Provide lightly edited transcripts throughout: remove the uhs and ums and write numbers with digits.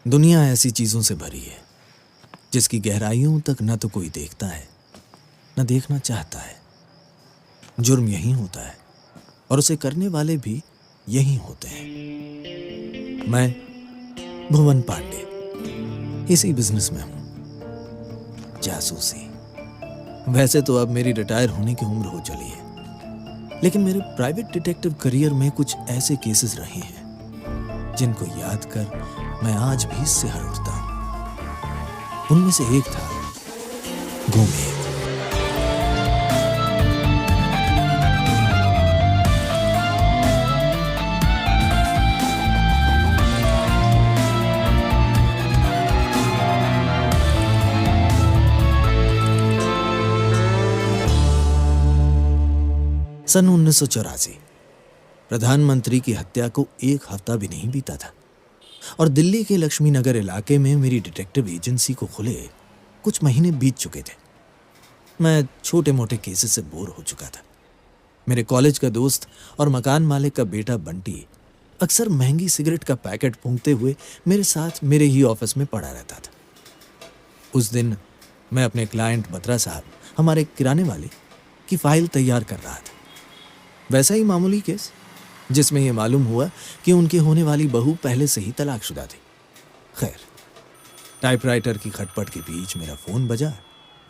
दुनिया ऐसी चीजों से भरी है जिसकी गहराइयों तक न तो कोई देखता है न देखना चाहता है। जुर्म यही होता है और उसे करने वाले भी यही होते हैं। मैं भुवन पांडे इसी बिजनेस में हूं, जासूसी। वैसे तो अब मेरी रिटायर होने की उम्र हो चली है, लेकिन मेरे प्राइवेट डिटेक्टिव करियर में कुछ ऐसे केसेस रहे हैं जिनको याद कर मैं आज भी सिहर उठता हूं। उनमें से एक था गोमेद। सन 1984 प्रधानमंत्री की हत्या को एक हफ्ता भी नहीं बीता था और दिल्ली के लक्ष्मी नगर इलाके में मेरी डिटेक्टिव एजेंसी को खुले कुछ महीने बीत चुके थे। मैं छोटे मोटे केसेस से बोर हो चुका था। मेरे कॉलेज का दोस्त और मकान मालिक का बेटा बंटी अक्सर महंगी सिगरेट का पैकेट फूंकते हुए मेरे साथ मेरे ही ऑफिस में पड़ा रहता था। उस दिन मैं अपने क्लाइंट बत्रा साहब, हमारे किराने वाले, की फाइल तैयार कर रहा था। वैसा ही मामूली केस जिसमें यह मालूम हुआ कि उनकी होने वाली बहू पहले से ही तलाकशुदा थी। खैर, टाइपराइटर की खटपट के बीच मेरा फोन बजा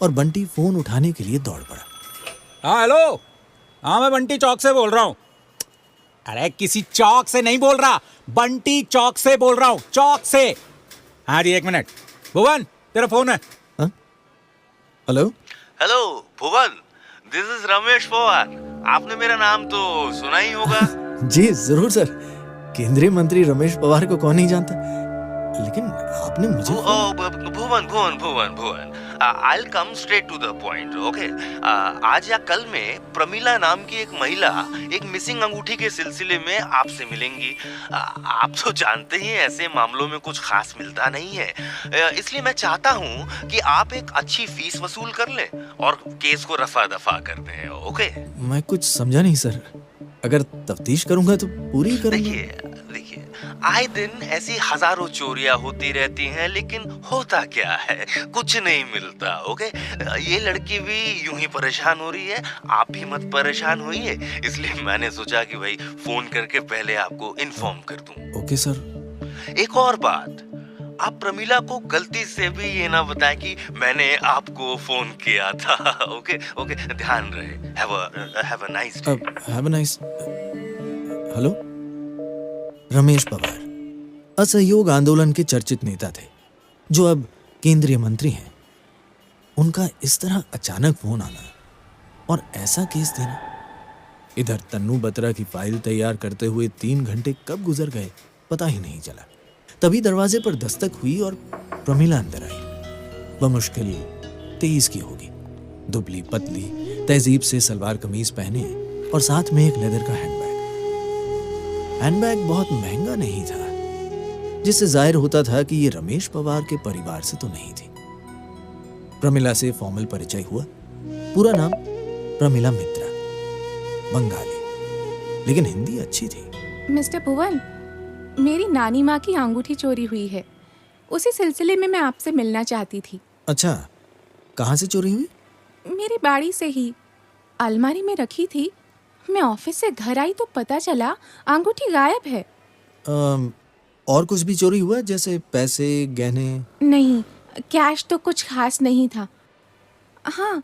और बंटी फोन उठाने के लिए दौड़ पड़ा। हाँ हेलो, हाँ मैं बंटी चौक से बोल रहा हूँ। अरे किसी चौक से नहीं बोल रहा, बंटी चौक से बोल रहा हूँ, चौक से। हाँ जी, एक मिनट। भुवन, तेरा फोन है। Hello hello Bhuvan, this is Ramesh Pawar. आपने मेरा नाम तो सुना ही होगा। जी जरूर सर, केंद्रीय मंत्री रमेश पवार को कौन नहीं जानता, लेकिन आपने मुझे Bhuvan Bhuvan Bhuvan Bhuvan, I will come straight to the point, okay. आज या कल में प्रमिला नाम की एक महिला एक मिसिंग अंगूठी के सिलसिले में आपसे मिलेंगी। आप तो जानते ही हैं ऐसे मामलों में कुछ खास मिलता नहीं है, इसलिए मैं चाहता हूँ कि आप एक अच्छी फीस वसूल कर लें और केस को रफा दफा कर दें, ओके। मैं कुछ समझा नहीं सर, अगर तफ्तीश करूंगा तो पूरी करूंगा। देखिए, आए दिन ऐसी हजारों चोरियां होती रहती हैं, लेकिन होता क्या है, कुछ नहीं मिलता, ओके। ये लड़की भी यूं ही परेशान हो रही है, आप भी मत परेशान होइए, इसलिए मैंने सोचा कि भाई फोन करके पहले आपको इन्फॉर्म कर दूं। Okay sir. एक और बात, आप प्रमिला को गलती से भी ये ना बताएं कि मैंने आपको फोन किया था, ओके ओके। ध्यान रहे। Have a nice day. Have a nice. Hello, Ramesh Pawar असहयोग आंदोलन के चर्चित नेता थे जो अब केंद्रीय मंत्री हैं। उनका इस तरह अचानक फोन आना और ऐसा केस देना। इधर तन्नू बत्रा की फाइल तैयार करते हुए 3 घंटे कब गुजर गए पता ही नहीं चला। तभी दरवाजे पर दस्तक हुई और प्रमिला अंदर आई। बमुश्किल 23 की होगी, दुबली पतली, तहजीब से सलवार कमीज पहने और साथ में एक लेदर का हैंडबैग बहुत महंगा नहीं था, जिससे जाहिर होता था कि ये रमेश पवार के परिवार से तो नहीं थी। प्रमिला से फॉर्मल परिचय हुआ। पूरा नाम प्रमिला मित्रा, बंगाली, लेकिन हिंदी अच्छी थी। मिस्टर भुवन, मेरी नानी माँ की अंगूठी चोरी हुई है, उसी सिलसिले में मैं आपसे मिलना चाहती थी। अच्छा, कहाँ से चोरी हुई? मेरी बाड़ी से ही, अलमारी में रखी थी। मैं ऑफिस से घर आई तो पता चला अंगूठी गायब है। और कुछ भी चोरी हुआ, जैसे पैसे, गहने? नहीं, कैश तो कुछ खास नहीं था। हाँ,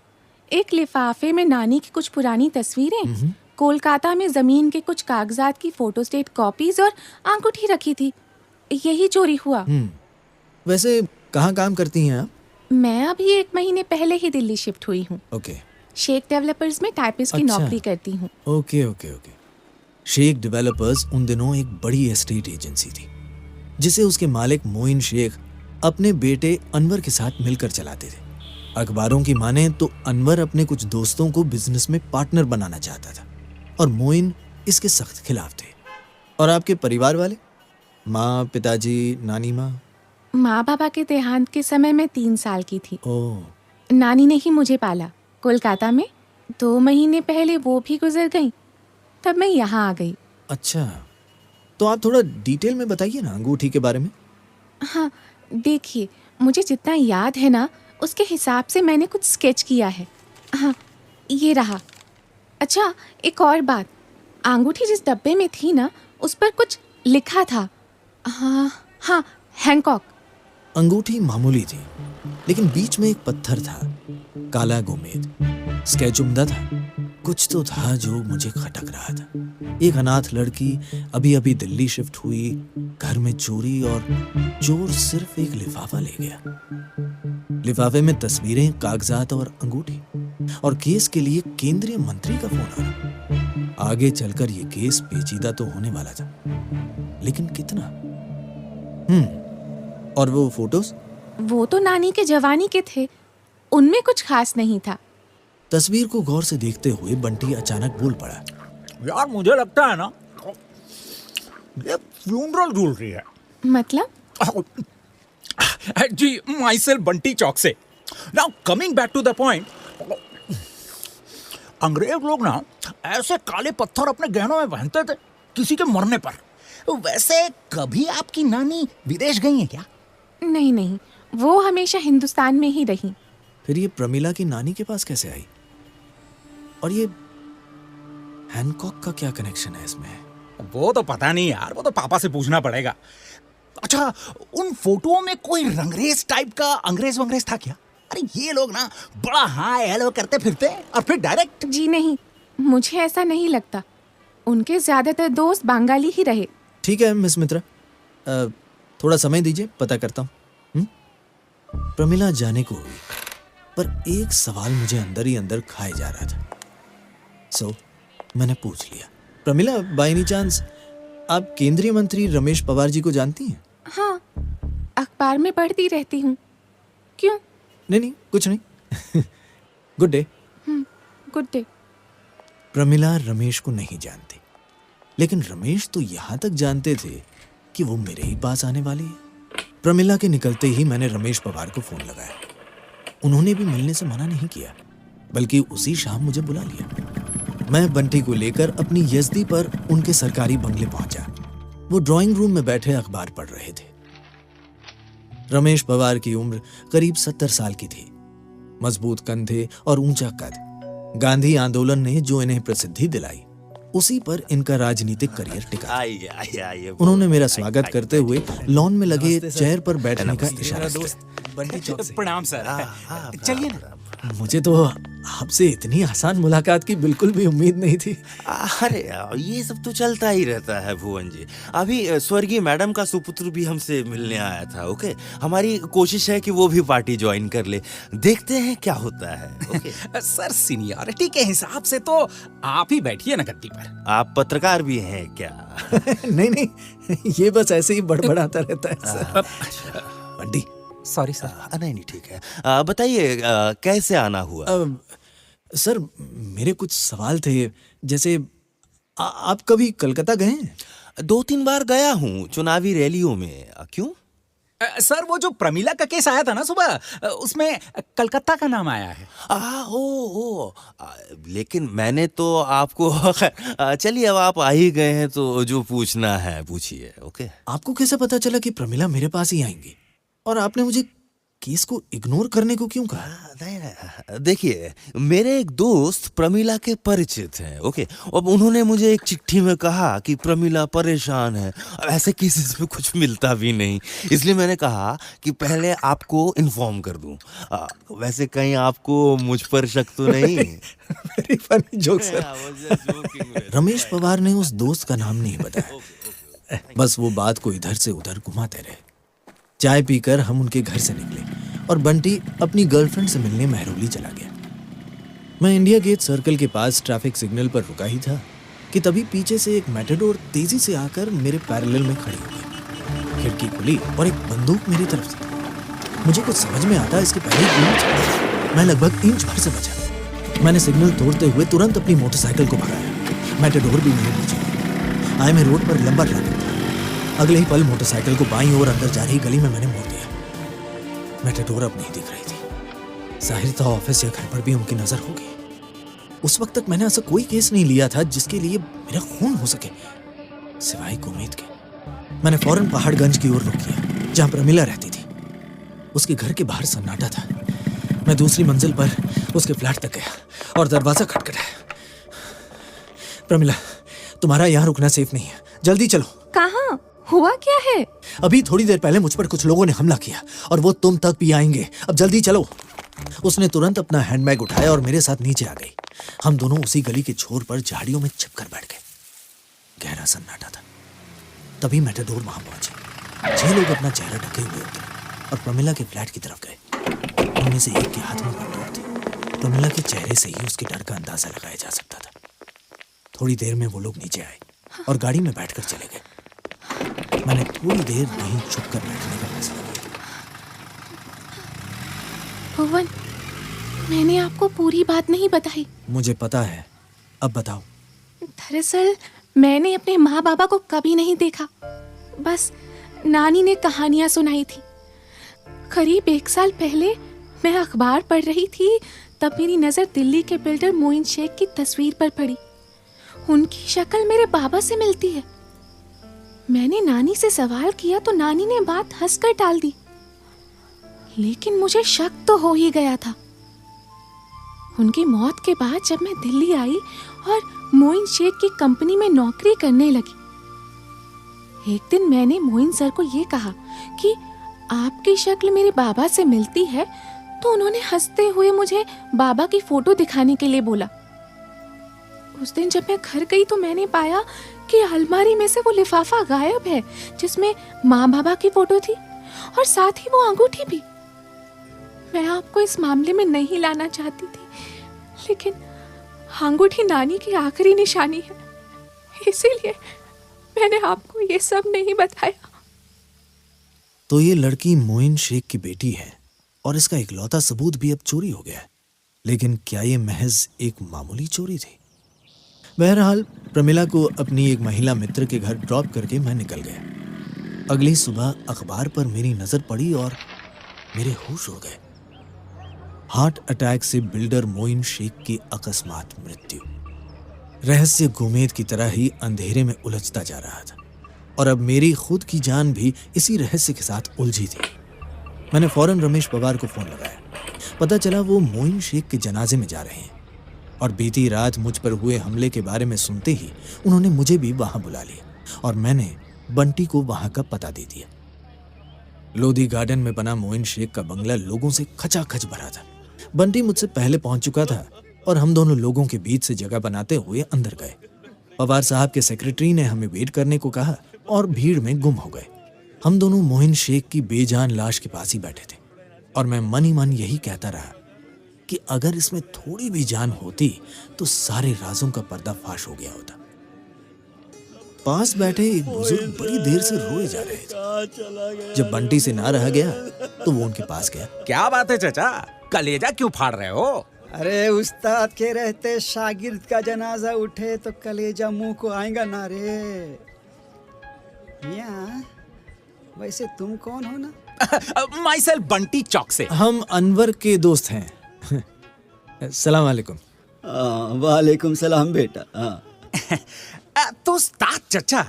एक लिफाफे में नानी की कुछ पुरानी तस्वीरें, कोलकाता में जमीन के कुछ कागजात की फोटोस्टेट कॉपीज और अंगूठी रखी थी। यही चोरी हुआ। वैसे कहाँ काम करती हैं आप? मैं अभी 1 महीने पहले ही दिल्ली शिफ्ट हुई हूँ। ओके। शेख डेवलपर्स में टाइपिस्ट की नौकरी करती हूँ। Okay okay okay. Sheikh developers उन दिनों एक बड़ी एस्टेट एजेंसी थी जिसे उसके मालिक मोइन शेख अपने बेटे अनवर के साथ मिलकर चलाते थे। अखबारों की माने तो अनवर अपने कुछ दोस्तों को बिजनेस में पार्टनर बनाना चाहता था और मोइन इसके सख्त खिलाफ थे। और आपके परिवार वाले, माँ, पिताजी, नानी माँ? माँ बाबा के देहांत के समय मैं 3 साल की थी। ओह। नानी ने ही मुझे पाला कोलकाता में। 2 महीने पहले वो भी गुजर गई, तब मैं यहाँ आ गई। अच्छा, तो आप थोड़ा डिटेल में बताइए ना अंगूठी के बारे में। हाँ, देखिए, मुझे जितना याद है ना, उसके हिसाब से मैंने कुछ स्केच किया है। हाँ, ये रहा। अच्छा, एक और बात, अंगूठी जिस डब्बे में थी ना, उस पर कुछ लिखा था। हाँ हाँ, हैंकॉक। अंगूठी मामूली थी, लेकिन बीच में एक पत्थर था, काला गोमेद। स्केच उम्दा था, कुछ तो था जो मुझे खटक रहा था। एक अनाथ लड़की अभी अभी दिल्ली शिफ्ट हुई, घर में चोरी, और चोर सिर्फ एक लिफाफा ले गया। लिफाफे में तस्वीरें, कागजात और अंगूठी, और केस के लिए केंद्रीय मंत्री का फोन आ रहा। आगे चलकर ये केस पेचीदा तो होने वाला था, लेकिन कितना? और वो फोटोज? वो तो नानी के जवानी के थे, उनमें कुछ खास नहीं था। तस्वीर को गौर से देखते हुए बंटी अचानक बोल पड़ा। यार मुझे लगता है ना ये फ्यूनरल ज्वेलरी है। मतलब? जी, माई सेल्फ बंटी चौक से। Now coming back to the point, अंग्रेज लोग ना ऐसे काले पत्थर अपने गहनों में पहनते थे किसी के मरने पर। वैसे कभी आपकी नानी विदेश गई है क्या? नहीं नहीं, वो हमेशा हिंदुस्तान में ही रही। फिर ये प्रमिला की नानी के पास कैसे आई? और ये हैंकॉक का क्या कनेक्शन है इसमें? वो तो पता नहीं यार, वो तो पापा से पूछना पड़ेगा। अच्छा, उन फोटोओं में कोई रंगरेज टाइप का अंग्रेज वंग्रेज था क्या? अरे ये लोग ना बड़ा हाय हेलो करते फिरते और फिर डायरेक्ट। जी नहीं, मुझे ऐसा नहीं लगता। उनके ज्यादातर दोस्त बंगाली ही रहे। ठीक है मिस मित्रा, थोड़ा समय दीजिए, पता करता हूँ। प्रमिला जाने को हुई, पर एक सवाल मुझे अंदर ही अंदर खाए जा रहा था। सो मैंने पूछ लिया, प्रमिला बाय एनी चांस आप केंद्रीय मंत्री रमेश पवार जी को जानती हैं? हाँ, अखबार में पढ़ती रहती हूँ। क्यों? नहीं कुछ नहीं। Good day. Good day. Pramila Ramesh को नहीं जानती, लेकिन रमेश तो यहां तक जानते थे कि वो मेरे ही पास आने वाली है। प्रमिला के निकलते ही मैंने रमेश पवार को फोन लगाया। उन्होंने भी मिलने से मना नहीं किया, बल्कि उसी शाम मुझे बुला लिया। मैं बंटी को लेकर अपनी यजदी पर उनके सरकारी बंगले पहुंचा। वो ड्राइंग रूम में बैठे अखबार पढ़ रहे थे। रमेश पवार की उम्र करीब 70 साल की थी, मजबूत कंधे और ऊंचा कद। गांधी आंदोलन ने जो इन्हें प्रसिद्धि दिलाई, उसी पर इनका राजनीतिक करियर टिका। आइए उन्होंने मेरा स्वागत करते हुए लॉन में लगे चेयर पर बैठने का इशारा किया। प्रणाम सर, चलिए ना। मुझे तो आपसे इतनी आसान मुलाकात की बिल्कुल भी उम्मीद नहीं थी। अरे ये सब तो चलता ही रहता है भुवन जी। अभी स्वर्गीय मैडम का सुपुत्र भी हमसे मिलने आया था। ओके, हमारी कोशिश है कि वो भी पार्टी ज्वाइन कर ले, देखते हैं क्या होता है। ओके सर, सीनियरिटी के हिसाब से तो आप ही बैठिए ना गद्दी पर। आप पत्रकार भी हैं क्या? नहीं, ये बस ऐसे ही बड़बड़ाता रहता है सर। Bunty, sorry sir. नहीं ठीक है। बताइए कैसे आना हुआ? सर मेरे कुछ सवाल थे, जैसे आप कभी कलकत्ता गए हैं? 2-3 बार गया हूँ चुनावी रैलियों में। क्यों? सर, वो जो प्रमिला का केस आया था ना सुबह, उसमें कलकत्ता का नाम आया है। लेकिन मैंने तो आपको चलिए, अब आप आ ही गए हैं तो जो पूछना है पूछिए। ओके। आपको कैसे पता चला कि प्रमिला मेरे पास ही आएंगी, और आपने मुझे केस को इग्नोर करने को क्यों कहा? नहीं, देखिए, मेरे एक दोस्त प्रमिला के परिचित हैं। ओके, अब उन्होंने मुझे एक चिट्ठी में कहा कि प्रमिला परेशान है। ऐसे केसेस में कुछ मिलता भी नहीं, इसलिए मैंने कहा कि पहले आपको इन्फॉर्म कर दूं। वैसे कहीं आपको मुझ पर शक तो नहीं? Very funny joke sir. Ramesh Pawar ने उस दोस्त का नाम नहीं बताया, बस वो बात को इधर से उधर घुमाते रहे। चाय पीकर हम उनके घर से निकले और बंटी अपनी गर्लफ्रेंड से मिलने महरौली चला गया। मैं इंडिया गेट सर्कल के पास ट्रैफिक सिग्नल पर रुका ही था कि तभी पीछे से एक मैटाडोर तेजी से आकर मेरे पैरेलल में खड़ी हो गई। खिड़की खुली और एक बंदूक मेरी तरफ से। मुझे कुछ समझ में आता इसके पहले मैं लगभग इंच भर से बचा। मैंने सिग्नल तोड़ते हुए तुरंत अपनी मोटरसाइकिल को भगाया। मैटाडोर भी नहीं पहुंची। आए मैं रोड पर लंबा ट्रैफिक था। अगले ही पल मोटरसाइकिल को बाईं ओर अंदर जा रही गली में मैंने मोड़ दिया। मैटाडोर अब नहीं दिख रही थी। जाहिर था ऑफिस या घर पर भी उनकी नजर होगी। उस वक्त तक मैंने ऐसा कोई केस नहीं लिया था जिसके लिए मेरा खून हो सके, सिवाय गुरमीत के। मैंने फौरन पहाड़गंज की ओर रुख किया। जहां प्रमिला रहती थी। उसके घर के बाहर सन्नाटा था। मैं दूसरी मंजिल पर उसके फ्लैट तक गया और दरवाजा खटखटाया। प्रमिला, तुम्हारा यहाँ रुकना सेफ नहीं है, जल्दी चलो। कहाँ? हुआ क्या है? अभी थोड़ी देर पहले मुझ पर कुछ लोगों ने हमला किया और वो तुम तक भी आएंगे। अब जल्दी चलो। उसने तुरंत अपना हैंडबैग उठाया और मेरे साथ नीचे आ गई। हम दोनों उसी गली के छोर पर झाड़ियों में छिपकर बैठ गए। गहरा सन्नाटा था। तभी मैटाडोर वहां पहुंची। 6 लोग अपना चेहरा ढके हुए उतरे और प्रमिला के फ्लैट की तरफ गए। उनमें से एक के हाथ में बंदूक थी। प्रमिला के चेहरे से ही उसके डर का अंदाजा लगाया जा सकता था। थोड़ी देर में वो लोग नीचे आए और गाड़ी में बैठकर चले गए। मैंने थोड़ी देर वहीं छुपकर बैठने का फैसला किया। भुवन, मैंने आपको पूरी बात नहीं बताई। मुझे पता है, अब बताओ। दरअसल मैंने अपने माँ बाबा को कभी नहीं देखा। बस नानी ने कहानियां सुनाई थी। करीब 1 साल पहले मैं अखबार पढ़ रही थी, तब मेरी नज़र दिल्ली के बिल्डर मोइन शेख की तस्वीर पर पड़ी। उनकी शक्ल मेरे बाबा से मिलती है। मैंने नानी से सवाल किया तो नानी ने बात हंसकर टाल दी, लेकिन मुझे शक तो हो ही गया था। उनकी मौत के बाद जब मैं दिल्ली आई और मोइन शेख की कंपनी में नौकरी करने लगी, एक दिन मैंने मोइन सर को ये कहा कि आपकी शक्ल मेरे बाबा से मिलती है, तो उन्होंने हंसते हुए मुझे बाबा की फोटो दिखाने के लिए बोला। उस दिन जब मैं घर गई तो मैंने पाया कि अलमारी में से वो लिफाफा गायब है जिसमें माँ बाबा की फोटो थी और साथ ही वो अंगूठी भी। मैं आपको इस मामले में नहीं लाना चाहती थी, लेकिन अंगूठी नानी की आखिरी निशानी है, इसीलिए मैंने आपको ये सब नहीं बताया। तो ये लड़की मोइन शेख की बेटी है और इसका इकलौता सबूत भी अब चोरी हो गया है। लेकिन क्या ये महज एक मामूली चोरी थी? बहरहाल प्रमिला को अपनी एक महिला मित्र के घर ड्रॉप करके मैं निकल गया। अगली सुबह अखबार पर मेरी नजर पड़ी और मेरे होश उड़ गए। हार्ट अटैक से बिल्डर मोइन शेख की अकस्मात मृत्यु। रहस्य गुमेद की तरह ही अंधेरे में उलझता जा रहा था और अब मेरी खुद की जान भी इसी रहस्य के साथ उलझी थी। मैंने फौरन रमेश पवार को फोन लगाया। पता चला वो मोइन शेख के जनाजे में जा रहे हैं और बीती रात मुझ पर हुए हमले के बारे में सुनते ही उन्होंने मुझे भी वहां बुला लिया और मैंने बंटी को वहां का पता दे दिया। लोधी गार्डन में बना मोइन शेख का बंगला लोगों से खचाखच भरा था। बंटी मुझसे पहले पहुंच चुका था और हम दोनों लोगों के बीच से जगह बनाते हुए अंदर गए। पवार साहब के सेक्रेटरी ने हमें वेट करने को कहा और भीड़ में गुम हो गए। हम दोनों मोइन शेख की बेजान लाश के पास ही बैठे थे और मैं मन ही मन यही कहता रहा कि अगर इसमें थोड़ी भी जान होती तो सारे राजों का पर्दाफाश हो गया होता। पास बैठे एक बुजुर्ग बड़ी देर से रोए जा रहे थे। जब बंटी से ना रहा गया तो वो उनके पास गया। क्या बात है चाचा, कलेजा क्यों फाड़ रहे हो? अरे उस्ताद के रहते शागिर्द का जनाजा उठे तो कलेजा मुंह को आएगा ना रे। मियां, वैसे तुम कौन हो ना? माई सेल्फ बंटी चौक से। हम अनवर के दोस्त हैं। सलाम वालेकुम। वालेकुम सलाम बेटा। तो उस्ताद चाचा,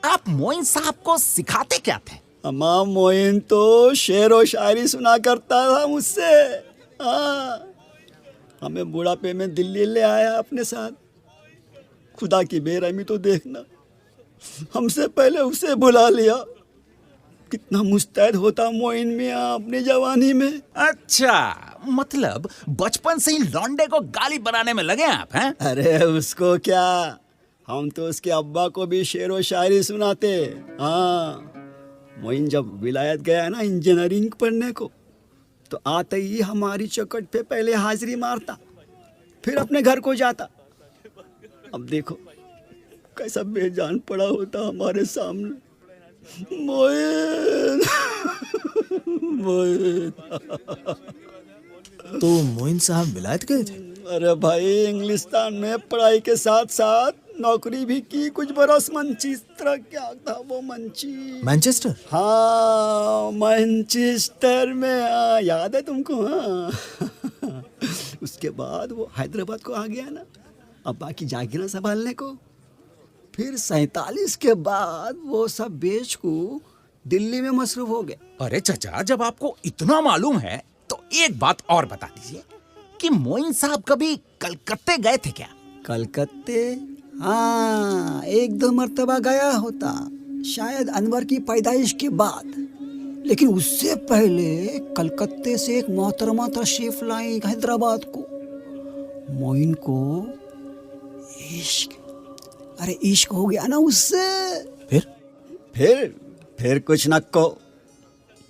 आप मोइन साहब को सिखाते क्या थे? अम्मा मोइन तो शेर व शायरी सुना करता था मुझसे। हमें बुढ़ापे में दिल्ली ले आया अपने साथ। खुदा की बेरहमी तो देखना, हमसे पहले उसे बुला लिया। कितना मुस्तैद होता मोइन मियां अपनी जवानी में। अच्छा, मतलब बचपन से ही लौंडे को गाली बनाने में लगे आप हैं? अरे उसको क्या, हम तो उसके अब्बा को भी शेर व शायरी सुनाते। मोइन जब विलायत गया ना इंजीनियरिंग पढ़ने को, तो आते ही हमारी चौखट पे पहले हाजिरी मारता, फिर अपने घर को जाता। अब देखो कैसा बेजान पड़ा होता हमारे सामने। मोइन मोइन। तो मोइन साहब विलायत गए थे? अरे भाई, इंग्लिस्तान में पढ़ाई के साथ साथ नौकरी भी की कुछ बरस। मैनचेस्टर, क्या था वो मैनचेस्टर? हाँ, मैनचेस्टर में। याद है तुमको? हाँ। उसके बाद वो हैदराबाद को आ गया ना, अब बाकी जागीरा संभालने को। फिर 47 के बाद वो सब बेच को दिल्ली में मसरूफ हो गए। अरे चचा, जब आपको इतना मालूम है तो एक बात और बता दीजिए कि मोइन साहब कभी कलकत्ते गए थे क्या? कलकत्ते? हाँ, 1-2 मर्तबा गया होता, शायद अनवर की पैदाइश के बाद। लेकिन उससे पहले कलकत्ते से एक मोहतरमा तशरीफ लाई हैदराबाद को। मोइन को इश्क, अरे इश्क हो गया ना उससे। फिर कुछ न कहो।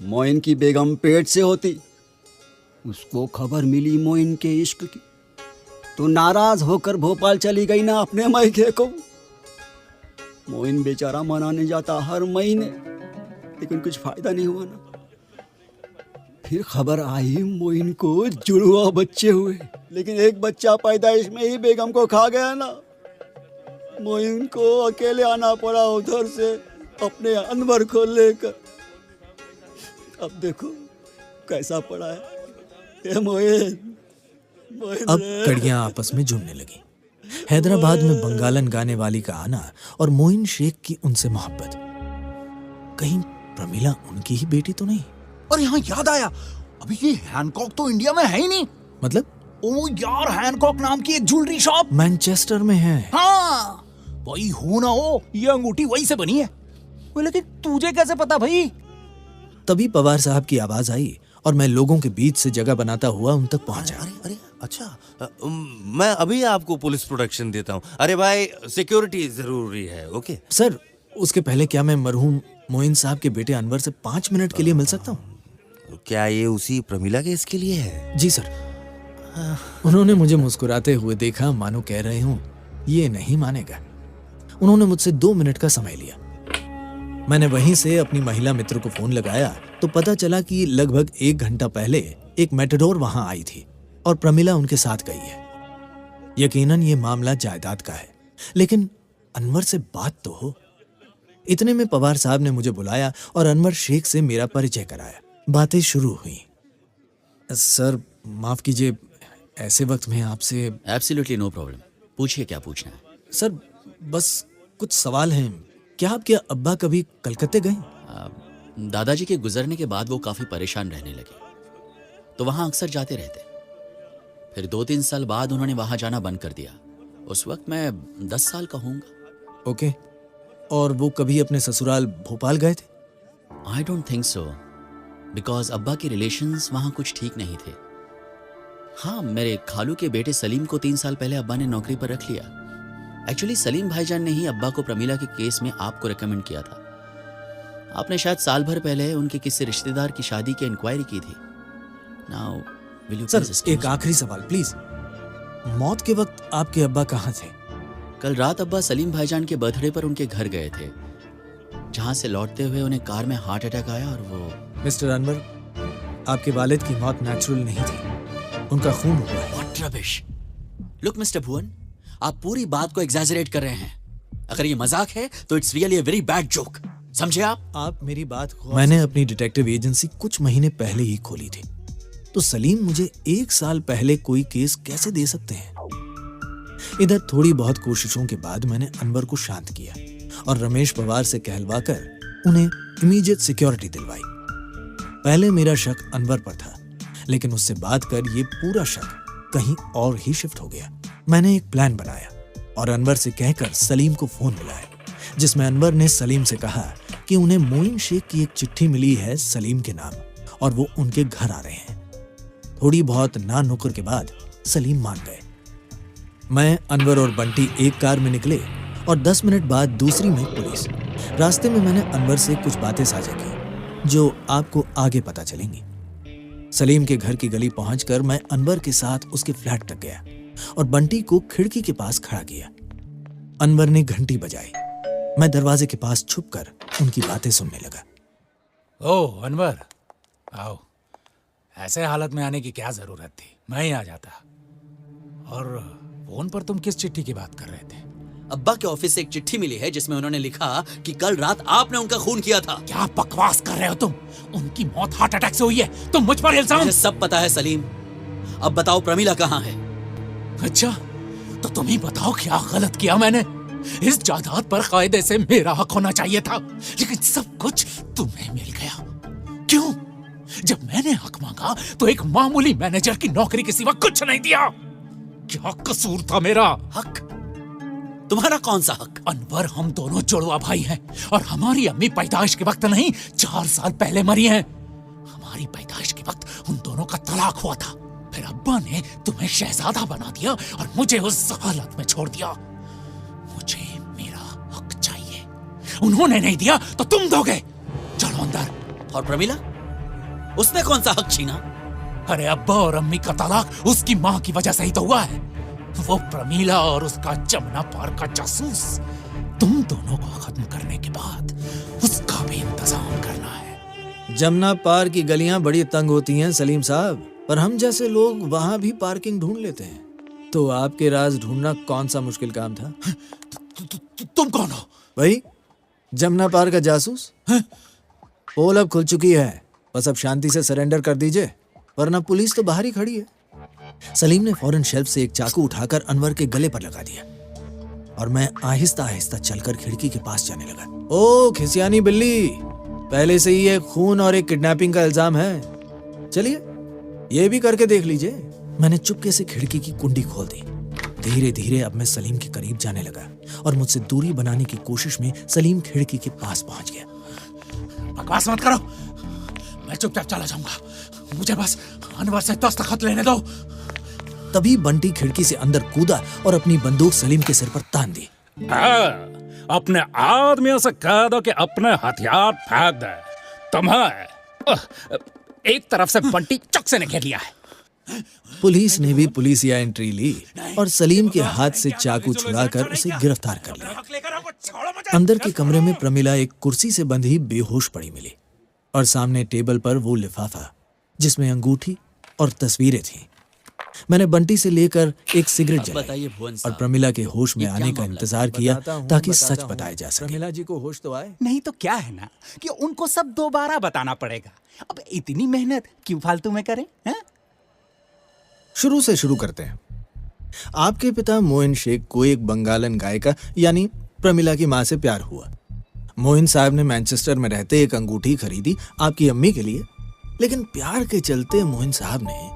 मोइन की बेगम पेट से होती, उसको खबर मिली मोइन के इश्क की, तो नाराज होकर भोपाल चली गई ना अपने मायके को। मोइन बेचारा मनाने जाता हर महीने, लेकिन कुछ फायदा नहीं हुआ ना। फिर खबर आई मोइन को जुड़वा बच्चे हुए, लेकिन एक बच्चा पैदाइश में ही बेगम को खा गया ना। मोइन को अकेले आना पड़ा उधर से अपने अनवर को लेकर। अब देखो कैसा पड़ा है ये मोइन। अब कड़ियां आपस में जुड़ने लगी। हैदराबाद में बंगालन गाने वाली का आना और मोइन शेख की उनसे मोहब्बत। कहीं प्रमिला उनकी ही बेटी तो नहीं? और यहाँ याद आया, अभी ये हैनकॉक तो इंडिया में है ही नहीं। मतलब? ओ यार, हैनकॉक नाम की एक ज्वेलरी शॉप मैनचेस्टर में है। हाँ, वही हो ना हो, ये अंगूठी वही से बनी है। लेकिन तुझे कैसे पता भाई? तभी पवार साहब की आवाज आई और मैं लोगों के बीच से जगह बनाता हुआ उन तक पहुंचा। अरे अच्छा, मैं अभी आपको पुलिस प्रोटेक्शन देता हूँ। अरे भाई, सिक्योरिटी जरूरी है। ओके सर, उसके पहले क्या मैं मरहूम मोइन साहब के बेटे अनवर से 5 मिनट के लिए मिल सकता हूँ? क्या ये उसी प्रमिला के इसके लिए है? जी सर। उन्होंने मुझे मुस्कुराते हुए देखा, मानो कह रहे हूँ ये नहीं मानेगा। उन्होंने मुझसे 2 मिनट का समय लिया। मैंने वहीं से अपनी महिला मित्र को फोन लगाया तो पता चला कि लगभग 1 घंटा पहले एक मेटाडोर वहां आई थी और प्रमिला उनके साथ गई है। यकीनन ये मामला जायदाद का है, लेकिन अनवर से बात तो हो। इतने में पवार साहब ने मुझे बुलाया और अनवर शेख से मेरा परिचय कराया। बातें शुरू हुई। सर माफ कीजिए, ऐसे वक्त में आपसे। एब्सोल्युटली नो प्रॉब्लम, पूछिए क्या पूछना है। सर बस कुछ सवाल हैं। क्या आपके अब्बा कभी कलकत्ते गए? दादाजी के गुजरने के बाद वो काफी परेशान रहने लगे, तो वहां अक्सर जाते रहते। फिर 2-3 साल बाद उन्होंने वहां जाना बंद कर दिया। उस वक्त मैं 10 साल का होऊंगा। ओके। और वो कभी अपने ससुराल भोपाल गए थे? I don't think so, because अब्बा के रिलेशंस वहां कुछ ठीक नहीं थे। हाँ, मेरे खालू के बेटे सलीम को 3 साल पहले अब्बा ने नौकरी पर रख लिया। एक्चुअली सलीम भाईजान ने ही अब्बा को प्रमिला के केस में आपको रेकमेंड किया था। आपने शायद साल भर पहले उनके किसी रिश्तेदार की शादी की इंक्वायरी की थी। नाउ विल यू सर, एक आखिरी सवाल प्लीज। मौत के वक्त आपके अब्बा कहाँ थे? कल रात अब्बा सलीम भाईजान के बर्थडे पर उनके घर गए थे, जहां से लौटते हुए उन्हें कार में हार्ट अटैक आया और वो। मिस्टर अनवर, आपके वालिद की मौत नेचुरल नहीं थी, उनका खून हुआ है। What rubbish. लुक मिस्टर भुवन, आप पूरी बात को एग्जैजरेट कर रहे हैं। अगर ये मजाक है तो it's really a very bad joke, समझे आप मेरी बात को। मैंने अपनी डिटेक्टिव एजेंसी कुछ महीने पहले ही खोली थी, तो सलीम मुझे 1 साल पहले कोई केस कैसे दे सकते हैं? इधर थोड़ी बहुत कोशिशों के बाद मैंने अनवर को शांत किया और रमेश पवार से कहलवाकर उन्हें इमीडिएट सिक्योरिटी दिलवाई। पहले मेरा शक अनवर पर था, लेकिन उससे बात कर ये पूरा शक कहीं और ही शिफ्ट हो गया। मैंने एक प्लान बनाया और अनवर से कहकर सलीम को फोन मिलाया, जिसमें अनवर ने सलीम से कहा कि उन्हें मोइन शेख की एक चिट्ठी मिली है सलीम के नाम और वो उनके घर आ रहे हैं। थोड़ी बहुत ना नुक्कर के बाद सलीम मान गए। मैं, अनवर और बंटी एक कार में निकले और 10 मिनट बाद दूसरी में पुलिस। रास्ते में मैंने अनवर से कुछ बातें साझा की जो आपको आगे पता चलेंगी। सलीम के घर की गली पहुंचकर मैं अनवर के साथ उसके फ्लैट तक गया और बंटी को खिड़की के पास खड़ा किया। अनवर ने घंटी बजाई। मैं दरवाजे के पास छुपकर उनकी बातें सुनने लगा। ओह अनवर, आओ। ऐसे हालत में आने की क्या जरूरत थी, मैं ही आ जाता। और फोन पर तुम किस चिट्ठी की बात कर रहे थे? अब्बा के ऑफिस से एक चिट्ठी मिली है जिसमें उन्होंने लिखा कि कल रात आपने उनका खून किया था। क्या बकवास कर रहे हो तुम? उनकी मौत हार्ट अटैक से हुई है, तुम मुझ पर इल्जाम। मुझे सब पता है सलीम। अब बताओ प्रमिला कहाँ है? अच्छा, तो तुम ही बताओ क्या गलत किया मैंने? इस जायदाद पर कायदे से मेरा हक होना चाहिए था, लेकिन सब कुछ तुम्हें देखा तो एक मामूली मैनेजर की नौकरी के सिवा कुछ नहीं दिया। क्या कसूर था मेरा? हक? तुम्हारा कौन सा हक? अनवर, हम दोनों जुड़वा भाई हैं और हमारी अम्मी पैदाइश के वक्त नहीं 4 साल पहले मरी हैं। हमारी पैदाइश के वक्त उन दोनों का तलाक हुआ था। फिर अब्बा ने तुम्हें शहजादा बना दिया और मुझे उस हालत में छोड़ दिया। मुझे मेरा हक चाहिए। उन्होंने नहीं दिया तो तुम दोगे। चलो अंदर। और प्रमिला, उसने कौन सा हक छीना? अरे अब्बा और अम्मी का तलाक उसकी माँ की वजह से ही तो हुआ है। वो प्रमीला और उसका जमुना पार का जासूस, तुम दोनों को खत्म करने के बाद उसका भी इंतजाम करना है। जमुना पार की गलियां बड़ी तंग होती हैं सलीम साहब, पर हम जैसे लोग वहां भी पार्किंग ढूंढ लेते हैं। तो आपके राज ढूंढना कौन सा मुश्किल काम था? तुम कौन हो? भाई, जमुना पार का जासूस। पोल अब खुल चुकी है, बस अब शांति से सरेंडर कर दीजिए, वरना पुलिस तो बाहर ही खड़ी है। सलीम ने फौरन शेल्फ से एक चाकू उठाकर अनवर के गले पर लगा दिया और मैं आहिस्ता आहिस्ता चलकर खिड़की के पास जाने लगा। ओ खिसियानी बिल्ली, पहले से ही एक खून और एक किडनैपिंग का इल्जाम है। चलिए ये भी करके देख लीजिए। मैंने चुपके से खिड़की की कुंडी खोल दी। धीरे धीरे अब मैं सलीम के करीब जाने लगा और मुझसे दूरी बनाने की कोशिश में सलीम खिड़की के पास पहुंच गया। बकवास मत करो, मैं चुपचाप चला जाऊंगा। मुझे बस अनवर से दस्तखत लेने दो। तभी बंटी खिड़की से अंदर कूदा और अपनी बंदूक सलीम के सिर पर तान दी। अपने आदमियों से कह दो कि अपने हथियार फेंक दे। तुम्हें एक तरफ से बंटी चौकसे ने घेर लिया है। पुलिस ने भी पुलिसिया एंट्री ली और सलीम के हाथ से चाकू छुड़ाकर उसे गिरफ्तार कर लिया। अंदर के कमरे में प्रमिला एक कुर्सी से बंधी बेहोश पड़ी मिली और सामने टेबल पर वो लिफाफा जिसमें अंगूठी और तस्वीरें थीं। मैंने बंटी से लेकर एक सिगरेट जलाई और प्रमिला के होश में आने का इंतजार किया ताकि सच बताया जा सके। प्रमिला जी को होश तो आए। नहीं तो क्या है ना कि उनको सब दोबारा बताना पड़ेगा। अब इतनी मेहनत क्यों फालतू में करें? शुरू से शुरू करते हैं। आपके पिता मोइन शेख को एक बंगालन गायिका यानी प्रमिला की मां से प्यार हुआ। मोइन साहब ने मैनचेस्टर में रहते एक अंगूठी खरीदी आपकी अम्मी के लिए, लेकिन प्यार के चलते मोइन साहब ने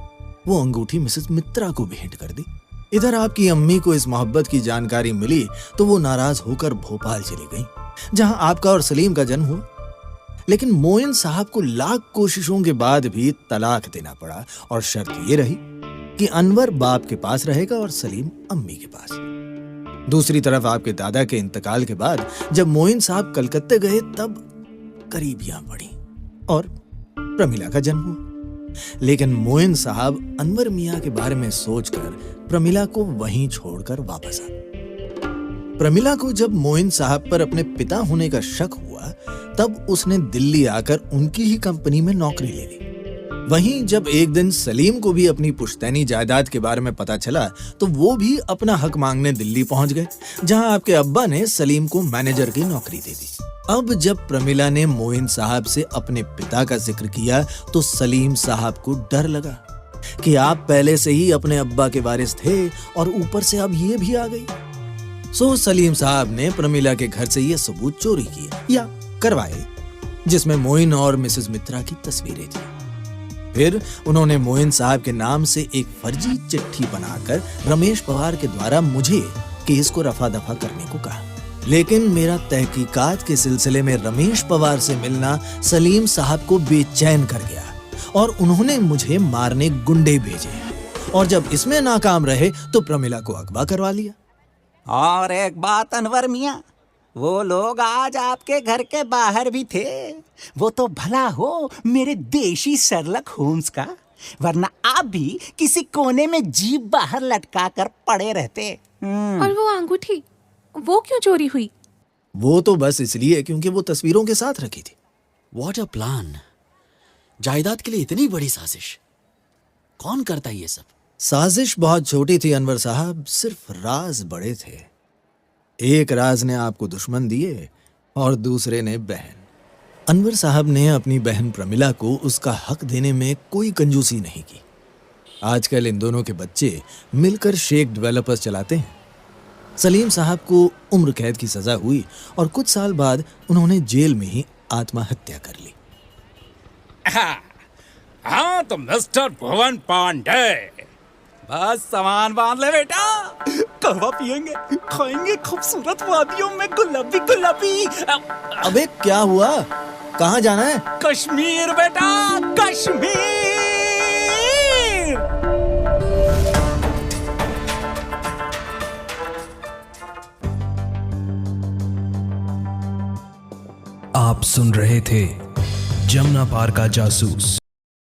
वो अंगूठी मिसेस मित्रा को भेंट कर दी। इधर आपकी अम्मी को इस मोहब्बत की जानकारी मिली तो वो नाराज होकर भोपाल चली गई, जहां आपका और सलीम का जन्म हुआ। लेकिन मोइन साहब को लाख कोशिशों के बाद भी तलाक देना पड़ा और शर्त ये रही कि अनवर बाप के पास रहेगा और सलीम अम्मी के पास। दूसरी तरफ आपके दादा के इंतकाल के बाद जब मोइन साहब कलकत्ते गए तब करीबियां बढ़ी और प्रमिला का जन्म हुआ। लेकिन मोइन साहब अनवर मियां के बारे में सोचकर प्रमिला को वहीं छोड़कर वापस आ गए। प्रमिला को जब मोइन साहब पर अपने पिता होने का शक हुआ तब उसने दिल्ली आकर उनकी ही कंपनी में नौकरी ले ली। वहीं जब एक दिन सलीम को भी अपनी पुश्तैनी जायदाद के बारे में पता चला तो वो भी अपना हक मांगने दिल्ली पहुंच गए, जहां आपके अब्बा ने सलीम को मैनेजर की नौकरी दे दी। अब जब प्रमिला ने मोइन साहब से अपने पिता का जिक्र किया तो सलीम साहब को डर लगा कि आप पहले से ही अपने अब्बा के वारिस थे और ऊपर से अब ये भी आ गई। सो सलीम साहब ने प्रमिला के घर से ये सबूत चोरी किए या करवाए जिसमें मोइन और मिसेस मित्रा की तस्वीरें थी। फिर उन्होंने मोइन साहब के नाम से एक फर्जी चिट्ठी बनाकर रमेश पवार के द्वारा मुझे केस को रफा दफा करने को कहा। लेकिन मेरा तहकीकात के सिलसिले में रमेश पवार से मिलना सलीम साहब को बेचैन कर गया और उन्होंने मुझे मारने गुंडे भेजे और जब इसमें नाकाम रहे तो प्रमिला को अगवा करवा लिया। और एक बात अनवर मियां, वो लोग आज आपके घर के बाहर भी थे। वो तो भला हो मेरे देशी शर्लक होम्स का, वरना आप भी किसी कोने में जीभ बाहर लटका कर पड़े रहते। और वो अंगूठी वो क्यों चोरी हुई? वो तो बस इसलिए क्योंकि वो तस्वीरों के साथ रखी थी। What a plan! जायदाद के लिए इतनी बड़ी साजिश! कौन करता है ये सब? साजिश बहुत छोटी थी अनवर साहब, सिर्फ राज बड़े थे। एक राज ने आपको दुश्मन दिए और दूसरे ने बहन। अनवर साहब ने अपनी बहन प्रमिला को उसका हक देने में कोई कंजूसी नहीं की। आजकल इन दोनों के बच्चे मिलकर शेख डेवलपर्स चलाते हैं। सलीम साहब को उम्र कैद की सजा हुई और कुछ साल बाद उन्होंने जेल में ही आत्महत्या कर ली। हाँ तो मिस्टर भुवन पांडे, बस सामान बांध ले बेटा, कहवा पियेंगे, खाएंगे खूबसूरत वादियों में गुलाबी गुलाबी। अबे क्या हुआ, कहाँ जाना है? कश्मीर बेटा, कश्मीर। आप सुन रहे थे जमुना पार का जासूस।